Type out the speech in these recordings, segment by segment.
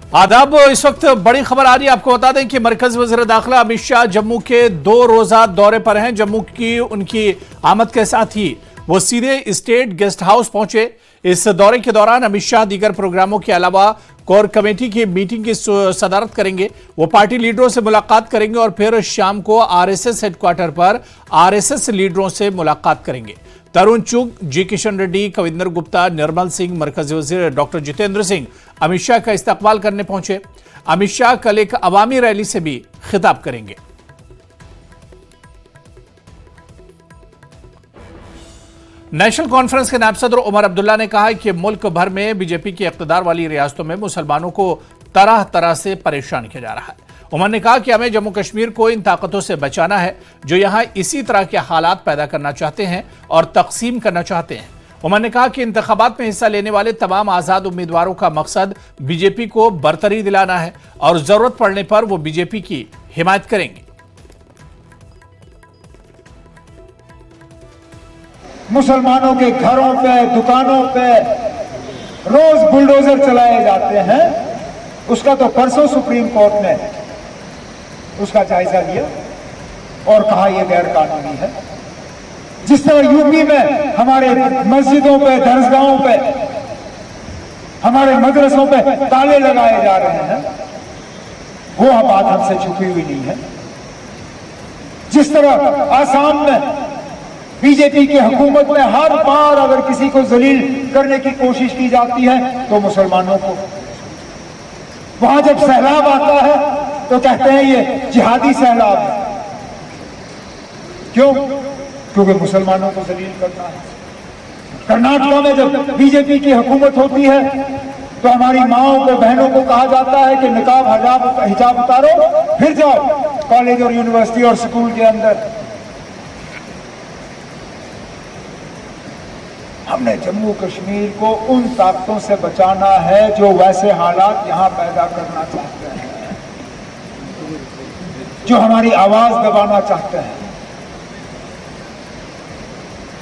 आदाब। इस वक्त बड़ी खबर आ रही है, आपको बता दें कि मरकज़ी वज़ीर दाखिला अमित शाह जम्मू के 2 रोज़ा दौरे पर हैं। जम्मू की उनकी आमद के साथ ही वो सीधे स्टेट गेस्ट हाउस पहुंचे। इस दौरे के दौरान अमित शाह दीगर प्रोग्रामों के अलावा कोर कमेटी की मीटिंग की सदारत करेंगे। वो पार्टी लीडरों से मुलाकात करेंगे और फिर शाम को आरएसएस हेडक्वार्टर पर आरएसएस लीडरों से मुलाकात करेंगे। तरुण चुग, जी किशन रेड्डी, कविंदर गुप्ता, निर्मल सिंह, मरकजी वजीर डॉक्टर जितेंद्र सिंह अमित शाह का इस्तकबाल करने पहुंचे। अमित शाह कल एक अवामी रैली से भी खिताब करेंगे। नेशनल कॉन्फ्रेंस के नायब सदर उमर अब्दुल्ला ने कहा कि मुल्क भर में बीजेपी की इख्तिदार वाली रियासतों में मुसलमानों को तरह तरह से परेशान किया जा रहा है। उमर ने कहा कि हमें जम्मू कश्मीर को इन ताकतों से बचाना है जो यहां इसी तरह के हालात पैदा करना चाहते हैं और तकसीम करना चाहते हैं। उमर ने कहा कि इंतखाबात में हिस्सा लेने वाले तमाम आजाद उम्मीदवारों का मकसद बीजेपी को बरतरी दिलाना है और जरूरत पड़ने पर वो बीजेपी की हिमायत करेंगे। मुसलमानों के घरों पे, दुकानों पे रोज बुलडोजर चलाए जाते हैं। उसका तो परसों सुप्रीम कोर्ट ने उसका जायजा लिया और कहा यह गैर कानूनी है। जिस तरह यूपी में हमारे मस्जिदों पे, दरसगाहों पे, हमारे मदरसों पे ताले लगाए जा रहे हैं, वो बात हमसे छुपी हुई नहीं है। जिस तरह आसाम में बीजेपी की हुकूमत में हर बार अगर किसी को जलील करने की कोशिश की जाती है तो मुसलमानों को, वहां जब सैलाब आता है तो कहते हैं ये जिहादी सैलाब है। क्यों? क्योंकि मुसलमानों को जलील करना है। कर्नाटका में जब बीजेपी की हुकूमत होती है तो हमारी माओं को, बहनों को कहा जाता है कि निकाब, हिजाब उतारो, फिर जाओ कॉलेज और यूनिवर्सिटी और स्कूल के अंदर। हमने जम्मू कश्मीर को उन ताकतों से बचाना है जो वैसे हालात यहां पैदा करना चाहते हैं, जो हमारी आवाज दबाना चाहते हैं,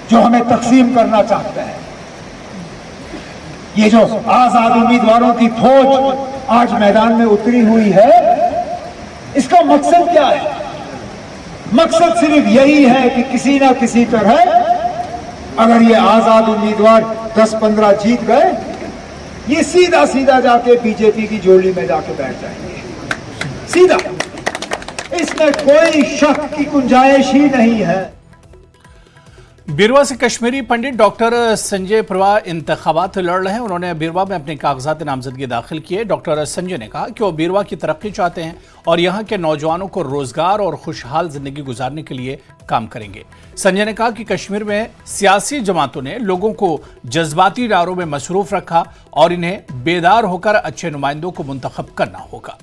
जो हमें तकसीम करना चाहते हैं। ये जो आजाद उम्मीदवारों की फौज आज मैदान में उतरी हुई है, इसका मकसद क्या है? मकसद सिर्फ यही है कि किसी ना किसी तरह अगर ये आजाद उम्मीदवार 10-15 जीत गए, ये सीधा सीधा जाके बीजेपी की झोली में जाके बैठ जाएंगे, सीधा। इसमें कोई शक की गुंजाइश ही नहीं है। बीरवा से कश्मीरी पंडित डॉक्टर संजय प्रभा इंतखाबात लड़ रहे हैं। उन्होंने बीरवा में अपने कागजात नामजदगी दाखिल किए। डॉक्टर संजय ने कहा कि वो बीरवा की तरक्की चाहते हैं और यहाँ के नौजवानों को रोजगार और खुशहाल जिंदगी गुजारने के लिए काम करेंगे। संजय ने कहा कि कश्मीर में सियासी जमातों ने लोगों को जज्बाती नारों में मसरूफ रखा और इन्हें बेदार होकर अच्छे नुमाइंदों को मुंतखब करना होगा।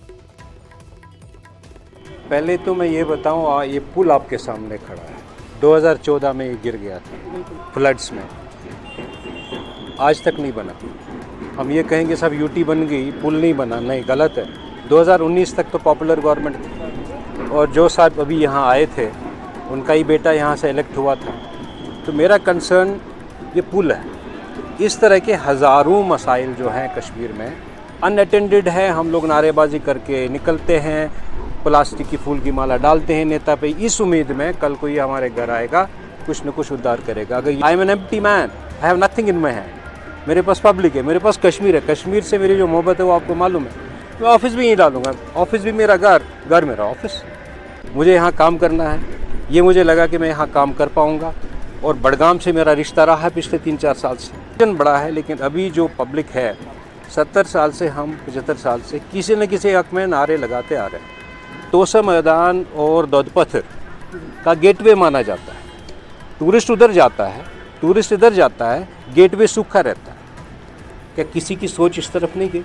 पहले तो मैं ये बताऊं, ये पुल आपके सामने खड़ा है, 2014 में ये गिर गया था फ्लड्स में, आज तक नहीं बना। हम ये कहेंगे सब यूटी बन गई, पुल नहीं बना, नहीं, गलत है। 2019 तक तो पॉपुलर गवर्नमेंट थी और जो साहब अभी यहाँ आए थे उनका ही बेटा यहाँ से इलेक्ट हुआ था। तो मेरा कंसर्न ये पुल है। इस तरह के हज़ारों मसाइल जो हैं कश्मीर में अनअटेंडेड है। हम लोग नारेबाजी करके निकलते हैं, प्लास्टिक की फूल की माला डालते हैं नेता पे, इस उम्मीद में कल कोई हमारे घर आएगा, कुछ न कुछ उद्धार करेगा। अगर I am an empty man, I have nothing in my hand. मेरे पास पब्लिक है, मेरे पास कश्मीर है, कश्मीर से मेरी जो मोहब्बत है वो आपको मालूम है। मैं ऑफिस भी यहीं डालूंगा, ऑफिस भी मेरा घर, घर मेरा ऑफिस। मुझे यहाँ काम करना है, ये मुझे लगा कि मैं यहाँ काम कर पाऊँगा। और बड़गाम से मेरा रिश्ता रहा है पिछले 3-4 साल से, जन बड़ा है। लेकिन अभी जो पब्लिक है, 70 साल से, हम 75 साल से किसी न किसी हक में नारे लगाते आ रहे हैं। तोसा मैदान और दौदपथर का गेटवे माना जाता है। टूरिस्ट उधर जाता है, टूरिस्ट इधर जाता है, गेटवे सूखा रहता है। क्या किसी की सोच इस तरफ नहीं गई?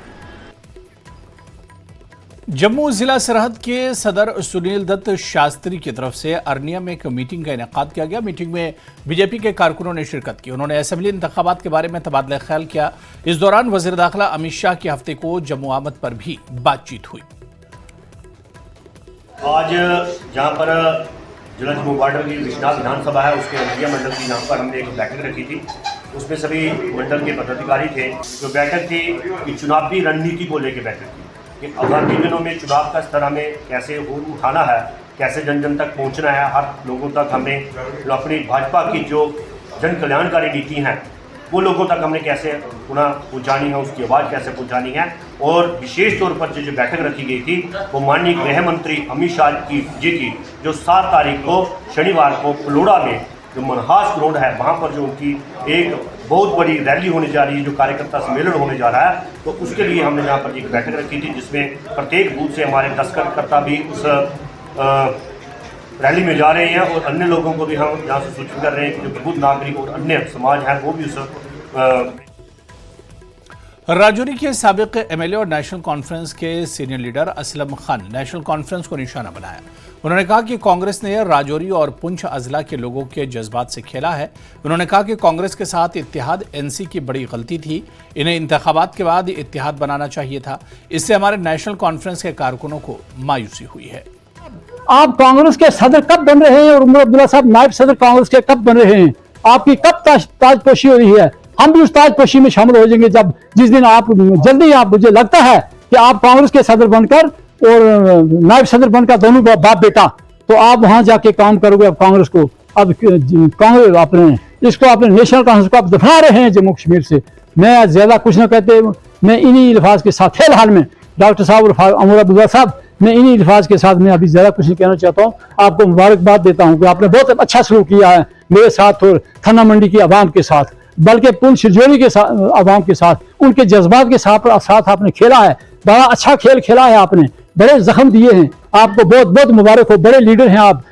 जम्मू जिला सरहद के सदर सुनील दत्त शास्त्री की तरफ से अरनिया में एक मीटिंग का इनेकाद किया गया। मीटिंग में बीजेपी के कारकुनों ने शिरकत की। उन्होंने असेंबली इंतखाबात के बारे में तबादला ख्याल किया। इस दौरान वजीर दाखिला अमित शाह के हफ्ते को जम्मू आमद पर भी बातचीत हुई। आज जहाँ पर जिला जम्मू बॉर्डर की विश्वनाथ विधानसभा है, उसके अररिया मंडल की यहाँ पर हमने एक बैठक रखी थी। उसमें सभी मंडल के पदाधिकारी थे। जो बैठक थी कि चुनावी रणनीति को लेकर बैठक थी। कि आगामी दिनों में चुनाव का स्तर हमें कैसे उठाना है, कैसे जन जन तक पहुंचना है, हर लोगों तक हमें अपनी भाजपा की जो जन कल्याणकारी नीति हैं वो लोगों तक हमने कैसे पुनः पहुँचानी है, उसकी आवाज़ कैसे पहुँचानी है। और विशेष तौर पर जो बैठक रखी गई थी वो माननीय गृह मंत्री अमित शाह जी की जो 7 तारीख को शनिवार को फलोड़ा में जो मनहास ग्राउंड है वहाँ पर जो उनकी एक बहुत बड़ी रैली होने जा रही है, जो कार्यकर्ता सम्मेलन होने जा रहा है, तो उसके लिए हमने यहाँ पर एक बैठक रखी थी जिसमें प्रत्येक बूथ से हमारे 10 कार्यकर्ता भी उस रैली में जा रहे हैं और अन्य लोगों को भी हम यहाँ से सूचित कर रहे हैं कि जो बुद्ध नागरिक और अन्य समाज हैं वो भी उस राजौरी के साबिक एमएलए और नेशनल कॉन्फ्रेंस के senior leader Aslam Khan national conference को निशाना बनाया। उन्होंने कहा कि कांग्रेस ने राजौरी और पुंछ अजला के लोगों के जज्बात से खेला है। उन्होंने कहा कि कांग्रेस के साथ इत्तेहाद एनसी की बड़ी गलती थी, इन्हें इंतखाबात के बाद इत्तेहाद बनाना चाहिए था। इससे हमारे नेशनल कॉन्फ्रेंस के कारकुनों को मायूसी हुई है। आप कांग्रेस के सदर कब बन रहे हैं और उमर अब्दुल्ला साहब नायब सदर कांग्रेस के कब बन रहे हैं? आपकी कब ताजपोशी हो रही है? हम भी उस ताजपोशी में शामिल हो जाएंगे जब जिस दिन आप जल्दी आप मुझे लगता है कि आप कांग्रेस के सदर बनकर और नायब सदर बनकर दोनों बाप बेटा तो आप वहां जाके काम करोगे। अब कांग्रेस को अब कांग्रेस अपने इसको अपने नेशनल कांग्रेस को आप दफना रहे हैं जम्मू कश्मीर से। मैं ज्यादा कुछ ना कहते, मैं इन्हीं अल्फाज के साथ फिलहाल में डॉक्टर साहब और उमर अब्दुल्ला साहब मैं इन्हीं अल्फाज के साथ मैं अभी ज़्यादा कुछ नहीं कहना चाहता हूँ। आपको मुबारकबाद देता हूँ कि आपने बहुत अच्छा सलूक किया है मेरे साथ और थाना मंडी की आवाम के साथ, बल्कि पुंछ राजौरी के साथ आवाम के साथ, उनके जज्बात के साथ आपने खेला है। बड़ा अच्छा खेल खेला है आपने, बड़े जख्म दिए हैं। आपको बहुत बहुत मुबारक हो, बड़े लीडर हैं आप।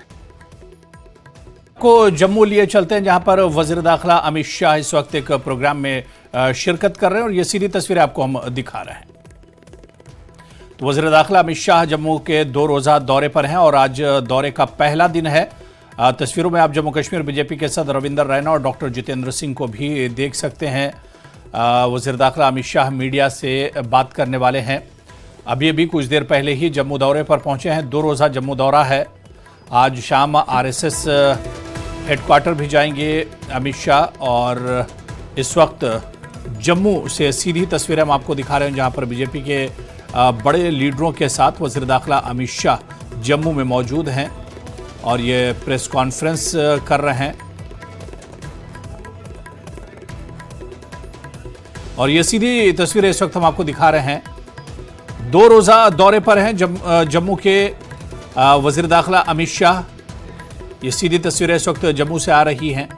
को जम्मू लिए चलते हैं जहां पर वज़ीर दाखिला अमित शाह इस वक्त एक प्रोग्राम में शिरकत कर रहे हैं और ये सीधी तस्वीरें आपको हम दिखा रहे हैं। तो वज़ीर दाखिला अमित शाह जम्मू के 2 रोज़ा दौरे पर हैं और आज दौरे का पहला दिन है। तस्वीरों में आप जम्मू कश्मीर बीजेपी के सदर रविंदर रैना और डॉक्टर जितेंद्र सिंह को भी देख सकते हैं। वज़ीर दाखिला अमित शाह मीडिया से बात करने वाले हैं। अभी कुछ देर पहले ही जम्मू दौरे पर पहुंचे हैं। 2 रोज़ा जम्मू दौरा है। आज शाम आरएसएस हेडक्वार्टर भी जाएंगे अमित शाह और इस वक्त जम्मू से सीधी तस्वीरें हम आपको दिखा रहे हैं जहां पर बीजेपी के बड़े लीडरों के साथ वज़ीर दाखिला अमित शाह जम्मू में मौजूद हैं और ये प्रेस कॉन्फ्रेंस कर रहे हैं। और ये सीधी तस्वीरें इस वक्त हम आपको दिखा रहे हैं। 2 रोज़ा दौरे पर हैं जम्मू के वज़ीर दाखिला अमित शाह। ये सीधी तस्वीरें इस वक्त जम्मू से आ रही हैं।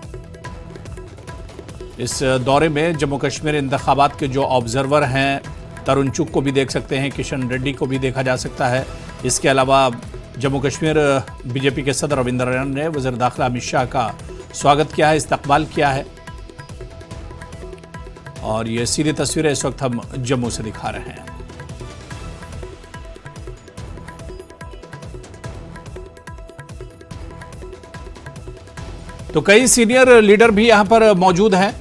इस दौरे में जम्मू कश्मीर इंतखाबात के जो ऑब्जर्वर हैं तरुण चुग को भी देख सकते हैं, किशन रेड्डी को भी देखा जा सकता है। इसके अलावा जम्मू कश्मीर बीजेपी के सदर रविंदर रैना ने वज़ीर दाखिला अमित शाह का स्वागत किया है, इस्तकबाल किया है। और ये सीधी तस्वीरें इस वक्त हम जम्मू से दिखा रहे हैं। तो कई सीनियर लीडर भी यहां पर मौजूद हैं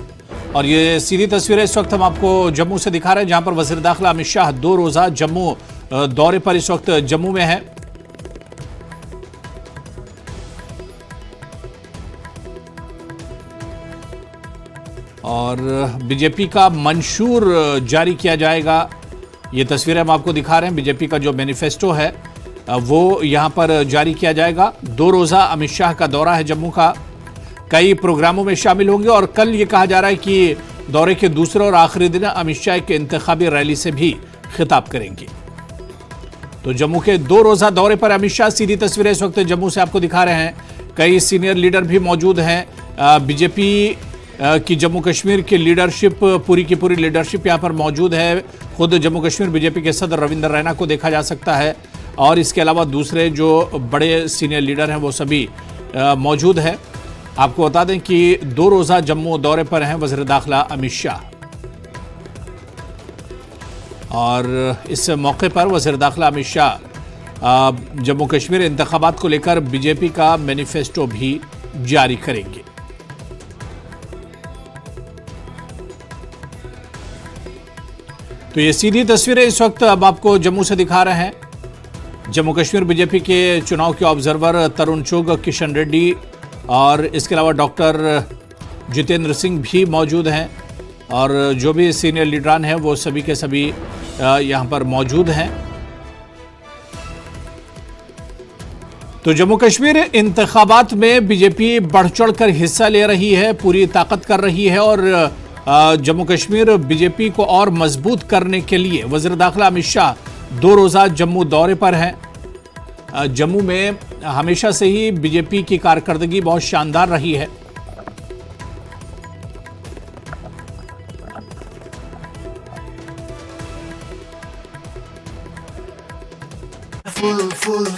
और ये सीधी तस्वीरें इस वक्त हम आपको जम्मू से दिखा रहे हैं जहां पर वज़ीर दाखिला अमित शाह 2 रोज़ा जम्मू दौरे पर इस वक्त जम्मू में है। और बीजेपी का मंशूर जारी किया जाएगा। ये तस्वीरें हम आपको दिखा रहे हैं। बीजेपी का जो मैनिफेस्टो है वो यहां पर जारी किया जाएगा। 2 रोज़ा अमित शाह का दौरा है जम्मू का, कई प्रोग्रामों में शामिल होंगे और कल ये कहा जा रहा है कि दौरे के दूसरे और आखिरी दिन अमित शाह के इंतखाबी रैली से भी खिताब करेंगे। तो जम्मू के 2 रोज़ा दौरे पर अमित शाह, सीधी तस्वीरें इस वक्त जम्मू से आपको दिखा रहे हैं। कई सीनियर लीडर भी मौजूद हैं। बीजेपी की जम्मू कश्मीर की लीडरशिप, पूरी की पूरी लीडरशिप यहाँ पर मौजूद है। खुद जम्मू कश्मीर बीजेपी के सदर रविंदर रैना को देखा जा सकता है और इसके अलावा दूसरे जो बड़े सीनियर लीडर हैं वो सभी मौजूद हैं। आपको बता दें कि 2 रोज़ा जम्मू दौरे पर हैं वज़ीर दाखिला अमित शाह और इस मौके पर वज़ीर दाखिला अमित शाह जम्मू कश्मीर इंतखाबात को लेकर बीजेपी का मैनिफेस्टो भी जारी करेंगे। तो ये सीधी तस्वीरें इस वक्त अब आपको जम्मू से दिखा रहे हैं। जम्मू कश्मीर बीजेपी के चुनाव के ऑब्जर्वर तरुण चुग, किशन रेड्डी और इसके अलावा डॉक्टर जितेंद्र सिंह भी मौजूद हैं और जो भी सीनियर लीडरान हैं वो सभी के सभी यहाँ पर मौजूद हैं। तो जम्मू कश्मीर इंतखाबात में बीजेपी बढ़ चढ़कर हिस्सा ले रही है, पूरी ताकत कर रही है और जम्मू कश्मीर बीजेपी को और मजबूत करने के लिए वज़ीर दाखिला अमित शाह 2 रोज़ा जम्मू दौरे पर हैं। जम्मू में हमेशा से ही बीजेपी की कारकर्दगी बहुत शानदार रही है।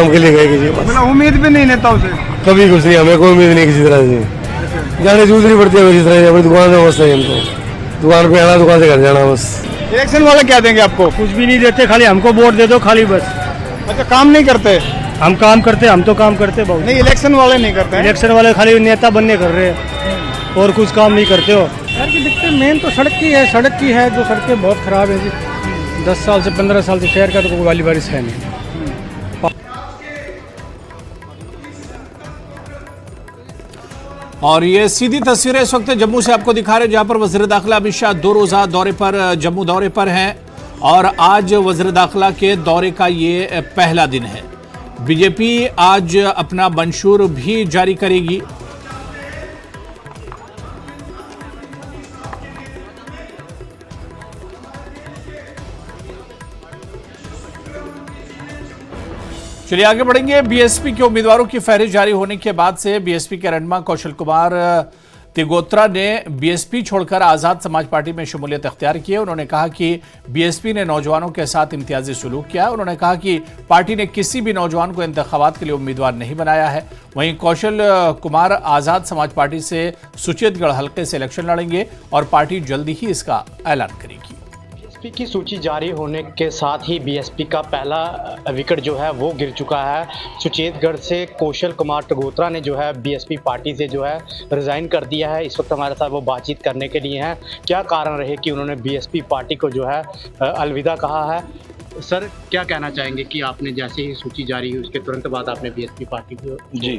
के लिए गए किसी पास मतलब उम्मीद भी नहीं नेताओं से। कभी कुछ नहीं, हमें कोई उम्मीद नहीं किसी तरह से। जाने जूझनी पड़ती है किसी तरह, अपनी दुकान में बस नहीं, हमको दुकान पे आना, दुकान से घर जाना बस। इलेक्शन वाले क्या देंगे आपको? कुछ भी नहीं देते, खाली हमको वोट दे दो खाली बस। अच्छा, काम नहीं करते? हम काम करते, हम तो काम करते बहुत। नहीं, इलेक्शन वाले नहीं करते हैं। इलेक्शन वाले खाली नेता बनने कर रहे हैं और कुछ काम नहीं करते हो। शहर की दिक्कत मेन तो सड़क की है, जो सड़कें बहुत खराब है जी। 10 साल से 15 साल से शहर का तो कोई वाली बारिश है नहीं। और ये सीधी तस्वीरें इस वक्त जम्मू से आपको दिखा रहे हैं, जहां पर वज़ीर दाखिला अमित शाह 2 रोज़ा दौरे पर जम्मू दौरे पर हैं और आज वज़ीर दाखिला के दौरे का ये पहला दिन है। बीजेपी आज अपना मंशूर भी जारी करेगी। चलिए आगे बढ़ेंगे। बीएसपी के उम्मीदवारों की फहरिस्त जारी होने के बाद से बीएसपी के रहनुमा कौशल कुमार तिगोत्रा ने बीएसपी छोड़कर आज़ाद समाज पार्टी में शमूलियत अख्तियार की है। उन्होंने कहा कि बीएसपी ने नौजवानों के साथ इम्तियाजी सलूक किया। उन्होंने कहा कि पार्टी ने किसी भी नौजवान को इंतखाबात के लिए उम्मीदवार नहीं बनाया है। वहीं कौशल कुमार आज़ाद समाज पार्टी से सुचेतगढ़ हल्के से इलेक्शन लड़ेंगे और पार्टी जल्दी ही इसका ऐलान करेगी। बीएसपी की सूची जारी होने के साथ ही बीएसपी का पहला विकेट जो है वो गिर चुका है। सुचेतगढ़ से कौशल कुमार तिगोत्रा ने जो है बीएसपी पार्टी से जो है रिज़ाइन कर दिया है। इस वक्त हमारे साथ वो बातचीत करने के लिए हैं। क्या कारण रहे कि उन्होंने बीएसपी पार्टी को जो है अलविदा कहा है? सर, क्या कहना चाहेंगे कि आपने जैसे ही सूची जारी हुई उसके तुरंत बाद आपने बीएसपी पार्टी को जी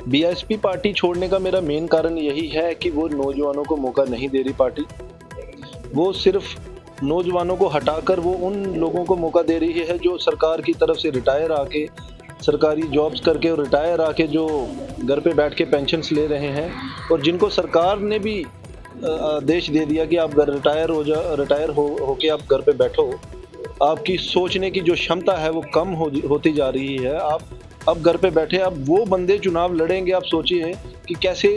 बीएसपी पार्टी छोड़ने का मेरा मेन कारण यही है कि वो नौजवानों को मौका नहीं दे रही पार्टी। वो सिर्फ नौजवानों को हटाकर वो उन लोगों को मौका दे रही है जो सरकार की तरफ से रिटायर आके, सरकारी जॉब्स करके और रिटायर आके जो घर पे बैठ के पेंशन्स ले रहे हैं और जिनको सरकार ने भी आदेश दे दिया कि आप रिटायर होके आप घर पे बैठो। आपकी सोचने की जो क्षमता है वो कम होती जा रही है। आप अब घर पे बैठे आप वो बंदे चुनाव लड़ेंगे। आप सोचिए कि कैसे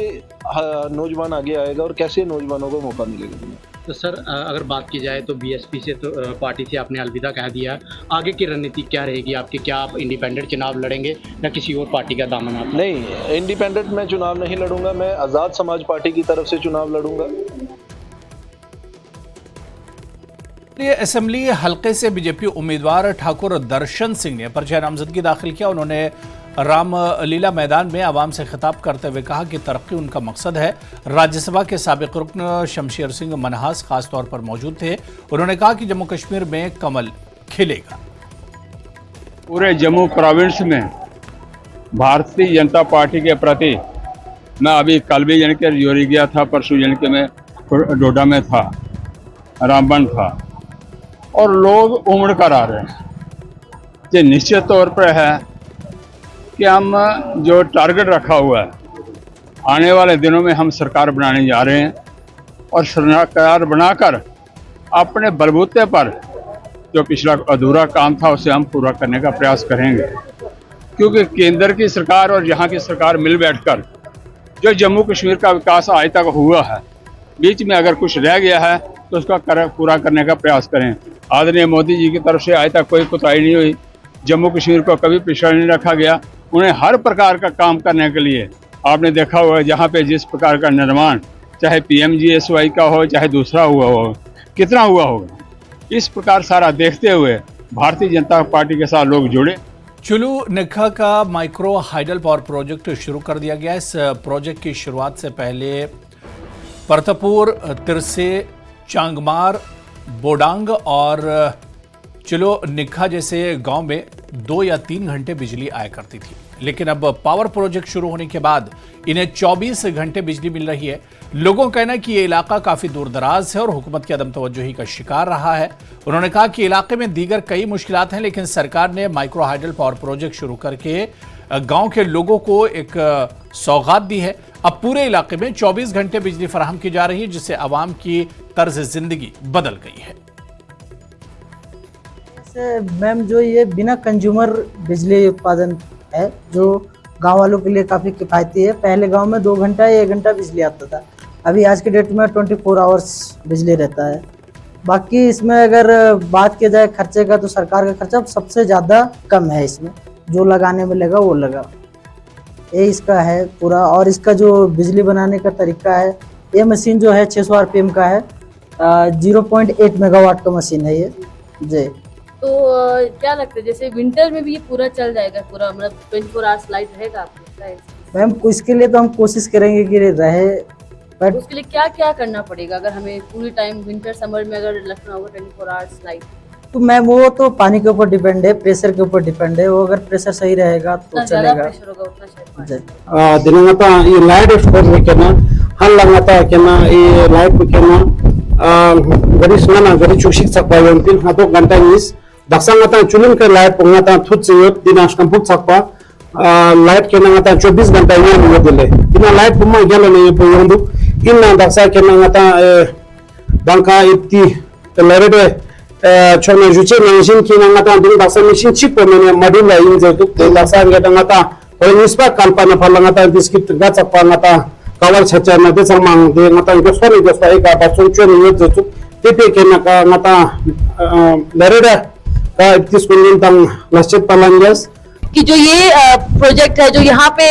नौजवान आगे आएगा और कैसे नौजवानों को मौका मिलेगा। तो सर, अगर बात की जाए तो बीएसपी से तो पार्टी से आपने अलविदा कह दिया, आगे की रणनीति क्या रहेगी आपकी? क्या आप इंडिपेंडेंट चुनाव लड़ेंगे या किसी और पार्टी का दामन आप? नहीं, इंडिपेंडेंट मैं चुनाव नहीं लड़ूंगा, मैं आज़ाद समाज पार्टी की तरफ से चुनाव लड़ूंगा। असेंबली हलके से बीजेपी उम्मीदवार ठाकुर दर्शन सिंह ने पर्चा नामजदगी दाखिल किया। उन्होंने रामलीला मैदान में आवाम से खिताब करते हुए कहा कि तरक्की उनका मकसद है। राज्यसभा के साबिक रुकन शमशेर सिंह मनहास खास तौर पर मौजूद थे। उन्होंने कहा कि जम्मू कश्मीर में कमल खिलेगा। पूरे जम्मू प्रोविंस में भारतीय जनता पार्टी के प्रति मैं अभी कल भी यानी कि जोरी गया था, परसों यानी कि मैं डोडा में था, रामबन था और लोग उमड़ कर आ रहे हैं। ये निश्चित तौर पर है कि हम जो टारगेट रखा हुआ है आने वाले दिनों में हम सरकार बनाने जा रहे हैं और सरकार बनाकर अपने बलबूते पर जो पिछला अधूरा काम था उसे हम पूरा करने का प्रयास करेंगे। क्योंकि केंद्र की सरकार और यहाँ की सरकार मिल बैठकर जो जम्मू कश्मीर का विकास आज तक हुआ है, बीच में अगर कुछ रह गया है तो उसका पूरा करने का प्रयास करें। आदरणीय मोदी जी की तरफ से आज तक कोई कोताही नहीं हुई। जम्मू कश्मीर को कभी पिछड़ा नहीं रखा गया। उन्हें हर प्रकार का काम करने के लिए आपने देखा हुआ है, जहाँ पे जिस प्रकार का निर्माण चाहे PMGSY का हो चाहे दूसरा हुआ हो, कितना हुआ होगा। इस प्रकार सारा देखते हुए भारतीय जनता पार्टी के साथ लोग जुड़े। चुलू निखा का माइक्रो हाइडल पावर प्रोजेक्ट शुरू कर दिया गया। इस प्रोजेक्ट की शुरुआत से पहले परतपुर, तिरसे, चांगमार, बोडांग और चलो निखा जैसे गांव में 2 या 3 घंटे बिजली आया करती थी, लेकिन अब पावर प्रोजेक्ट शुरू होने के बाद इन्हें 24 घंटे बिजली मिल रही है। लोगों का कहना है कि ये इलाका काफी दूर दराज है और हुकूमत की अदम तवज्जोही का शिकार रहा है। उन्होंने कहा कि इलाके में दीगर कई मुश्किलात हैं, लेकिन सरकार ने माइक्रो हाइडल पावर प्रोजेक्ट शुरू करके गांव के लोगों को एक सौगात दी है। अब पूरे इलाके में 24 घंटे बिजली फराहम की जा रही है, जिससे आवाम की तर्ज जिंदगी बदल गई है। मैम, जो ये बिना कंज्यूमर बिजली उत्पादन है, जो गांव वालों के लिए काफ़ी किफ़ायती है। पहले गांव में 2 घंटा या 1 घंटा बिजली आता था, अभी आज के डेट में 24 आवर्स बिजली रहता है। बाकी इसमें अगर बात की जाए खर्चे का, तो सरकार का खर्चा सबसे ज़्यादा कम है। इसमें जो लगाने में लगा वो लगा, ये इसका है पूरा। और इसका जो बिजली बनाने का तरीका है, ये मशीन जो है 600 RPM का है, 0.8 मेगावाट का मशीन है ये जी। तो क्या लगता है जैसे विंटर में भी ये पूरा चल जाएगा, पूरा मतलब 24 आवर्स लाइट रहेगा आपको? मैम, इसके लिए तो हम कोशिश करेंगे कि रहे, बट उसके लिए क्या क्या करना पड़ेगा अगर हमें पूरी टाइम विंटर समर में अगर रखना होगा 24 आवर्स लाइट? तो मैम, वो तो पानी के ऊपर डिपेंड है, प्रेशर के ऊपर डिपेंड है। वो अगर प्रेशर सही रहेगा तो चलेगा। प्रेशर होगा उतना शायद दिनंगता ये लाइट एक्सपोर्ट केना हल लगता केना ये लाइट केना गरी सुना गरी चुशिक सकपा यंतिन हातो घंटा निस दक्षंगता चुलिन के लाइट पोंगता थुत से दिनाश कंपुत सकपा लाइट केना ngata 24 घंटा ये mo dile ina light puma gelo ne poyondu inna daksa kenan ngata banka itti lerede chona juche machine kina ngata ding daksa machine chip mene madila in jetu daksa ngata ngata ko nispa kalpana phala ngata biskit gatsa pa ngata kawal chacha na de samang de ngata gosori gosta eka basun choni ne jetu tepe kenan ngata lerede ka itti skunin tang laschet palangas कि जो ये project है, जो यहाँ पे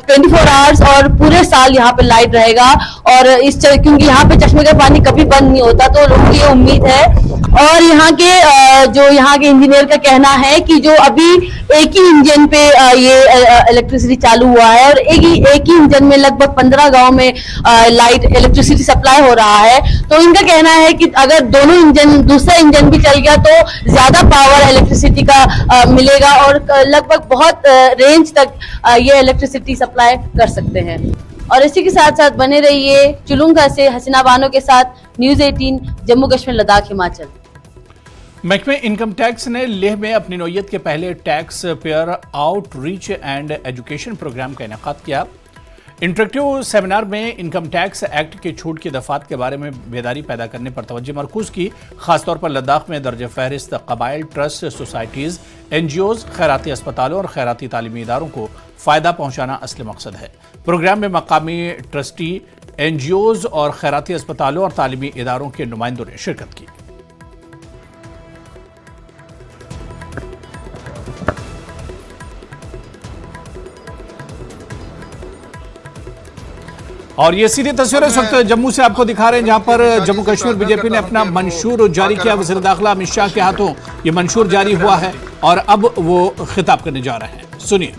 24 hours और पूरे साल यहाँ पे लाइट रहेगा, और क्योंकि यहाँ पे चश्मे का पानी कभी बंद नहीं होता, तो लोगों की ये उम्मीद है। और यहाँ के इंजीनियर का कहना है कि जो अभी एक ही इंजन पे ये इलेक्ट्रिसिटी चालू हुआ है, और एक ही इंजन में लगभग 15 गांव में लाइट इलेक्ट्रिसिटी सप्लाई हो रहा है। तो इनका कहना है कि अगर दोनों इंजन, दूसरा इंजन भी चल गया तो ज्यादा पावर इलेक्ट्रिसिटी का मिलेगा, और लगभग बहुत रेंज तक ये इलेक्ट्रिसिटी सप्लाई कर सकते हैं। और इसी के साथ साथ बने रहिए चुलुंगा से हसीना बानो के साथ, न्यूज़ 18 जम्मू कश्मीर लद्दाख हिमाचल। महकमे इनकम टैक्स ने लेह में अपनी नौयत के पहले tax payer outreach and education programme का इनेकाद किया। इंटरेक्टिव सेमिनार में इनकम टैक्स एक्ट की छूट की दफात के बारे में बेदारी पैदा करने पर तवज्जो मरकूज की। खासतौर पर लद्दाख में दर्ज फहरिस्त कबाइल, ट्रस्ट, सोसाइटीज़, NGOs, खैराती अस्पतालों और खैराती तालीमी इदारों को फ़ायदा पहुंचाना असली मकसद है। प्रोग्राम में मकामी ट्रस्टी, NGOs और खैराती अस्पतालों और तालीमी इदारों के नुमाइंदों ने शिरकत की। और ये सीधी तस्वीरें इस वक्त जम्मू से आपको दिखा रहे हैं, जहां पर जम्मू कश्मीर बीजेपी ने अपना मंशूर जारी किया। वज़ीर दाखिला अमित शाह के हाथों ये मंशूर जारी हुआ है और अब वो खिताब करने जा रहे हैं, सुनिए।